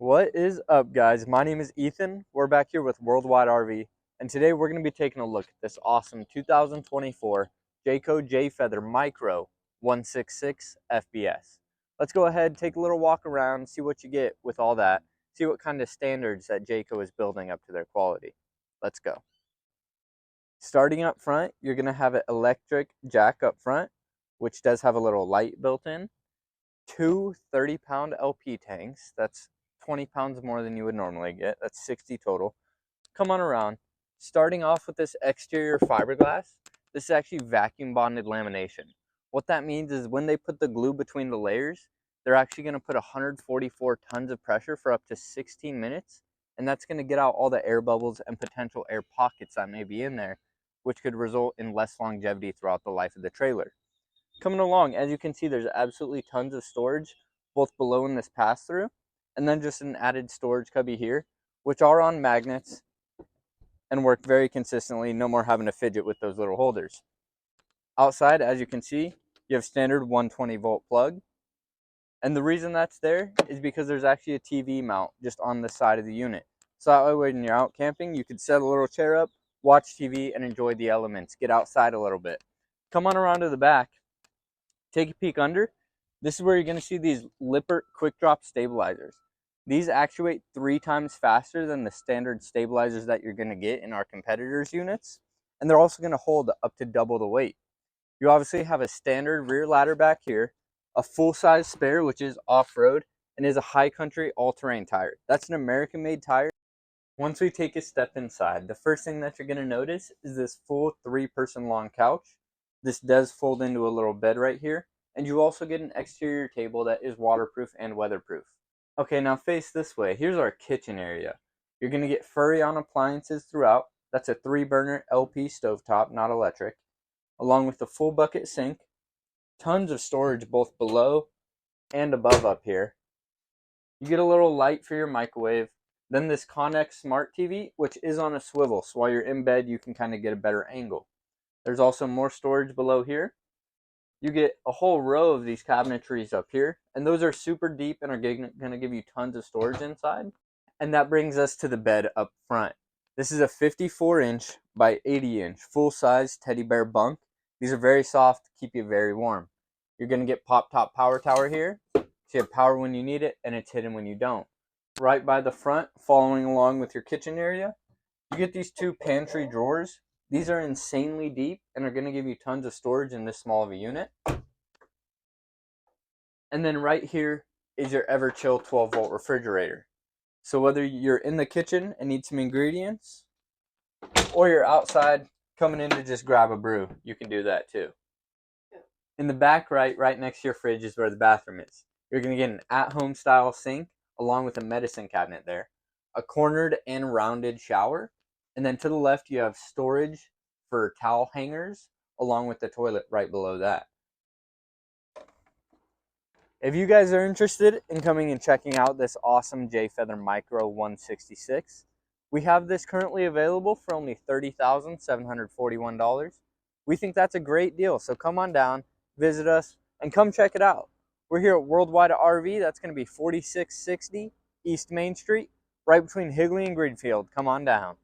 What is up, guys? My name is Ethan. We're back here with Worldwide RV, and today we're going to be taking a look at this awesome 2024 Jayco J-Feather Micro 166 FBS. Let's go ahead, take a little walk around, see what you get with all that, see what kind of standards that Jayco is building up to their quality. Let's go. Starting up front, you're going to have an electric jack up front, which does have a little light built in. Two 30-pound LP tanks. That's 20 pounds more than you would normally get. That's 60 total. Come on around. Starting off with this exterior fiberglass, this is actually vacuum bonded lamination. What that means is when they put the glue between the layers, they're actually going to put 144 tons of pressure for up to 16 minutes, and that's going to get out all the air bubbles and potential air pockets that may be in there, which could result in less longevity throughout the life of the trailer. Coming along, as you can see, there's absolutely tons of storage, both below in this pass-through, and then just an added storage cubby here, which are on magnets and work very consistently. No more having to fidget with those little holders. Outside, as you can see, you have standard 120-volt plug. And the reason that's there is because there's actually a TV mount just on the side of the unit. So that way when you're out camping, you could set a little chair up, watch TV, and enjoy the elements. Get outside a little bit. Come on around to the back. Take a peek under. This is where you're going to see these Lippert quick drop stabilizers. These actuate 3 times faster than the standard stabilizers that you're going to get in our competitors' units. And they're also going to hold up to double the weight. You obviously have a standard rear ladder back here, a full-size spare, which is off-road, and is a high country all-terrain tire. That's an American-made tire. Once we take a step inside, the first thing that you're going to notice is this full 3-person long couch. This does fold into a little bed right here. And you also get an exterior table that is waterproof and weatherproof. Okay, now face this way. Here's our kitchen area. You're going to get Furrion appliances throughout. That's a 3-burner LP stovetop, not electric. Along with the full bucket sink. Tons of storage both below and above up here. You get a little light for your microwave. Then this Connex Smart TV, which is on a swivel. So while you're in bed, you can kind of get a better angle. There's also more storage below here. You get a whole row of these cabinetries up here, and those are super deep and are going to give you tons of storage inside. And that brings us to the bed up front. This is a 54-inch by 80-inch full-size teddy bear bunk. These are very soft, keep you very warm. You're going to get pop-top power tower here, so you have power when you need it, and it's hidden when you don't. Right by the front, following along with your kitchen area, you get these 2 pantry drawers. These are insanely deep and are going to give you tons of storage in this small of a unit. And then right here is your Everchill 12-volt refrigerator. So whether you're in the kitchen and need some ingredients, or you're outside coming in to just grab a brew, you can do that too. In the back right next to your fridge is where the bathroom is. You're going to get an at-home style sink along with a medicine cabinet there, a cornered and rounded shower, and then to the left you have storage for towel hangers along with the toilet right below that. If you guys are interested in coming and checking out this awesome J-Feather Micro 166, we have this currently available for only $30,741. We think that's a great deal, so come on down, visit us, and come check it out. We're here at Worldwide RV. That's going to be 4660 East Main Street, right between Higley and Greenfield. Come on down.